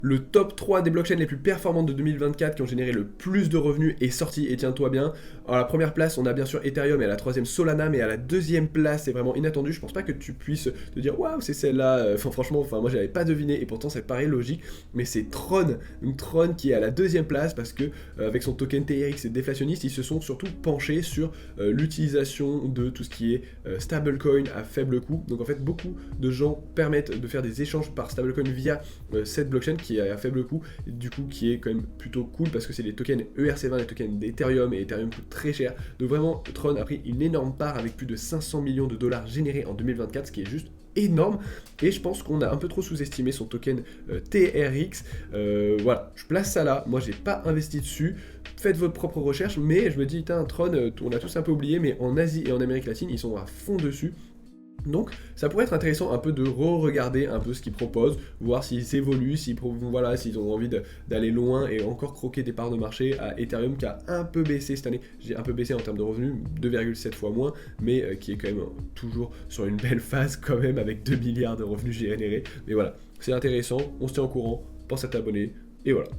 Le top 3 des blockchains les plus performantes de 2024 qui ont généré le plus de revenus est sorti, et tiens-toi bien. Alors à la première place, on a bien sûr Ethereum, et à la troisième Solana, mais à la deuxième place, c'est vraiment inattendu. Je pense pas que tu puisses te dire waouh, c'est celle-là. Enfin, franchement, moi j'avais pas deviné, et pourtant ça paraît logique, mais c'est Tron. Donc Tron qui est à la deuxième place parce que avec son token TRX et déflationniste, ils se sont surtout penchés sur l'utilisation de tout ce qui est stablecoin à faible coût. Donc en fait, beaucoup de gens permettent de faire des échanges par stablecoin via cette blockchain qui est à faible coût, et du coup qui est quand même plutôt cool parce que c'est les tokens ERC20, les tokens d'Ethereum, et Ethereum coûte très cher. Donc vraiment, Tron a pris une énorme part avec plus de 500 millions de dollars générés en 2024, ce qui est juste énorme, et je pense qu'on a un peu trop sous-estimé son token TRX. Voilà, je place ça là. Moi j'ai pas investi dessus, faites votre propre recherche, mais je me dis, putain, Tron, on a tous un peu oublié, mais en Asie et en Amérique latine, ils sont à fond dessus. Donc ça pourrait être intéressant un peu de re-regarder un peu ce qu'ils proposent, voir s'ils évoluent, voilà, s'ils ont envie d'aller loin et encore croquer des parts de marché à Ethereum qui a un peu baissé cette année. J'ai un peu baissé en termes de revenus, 2,7 fois moins, mais qui est quand même toujours sur une belle phase quand même avec 2 milliards de revenus générés. Mais voilà, c'est intéressant, on se tient au courant, pense à t'abonner, et voilà.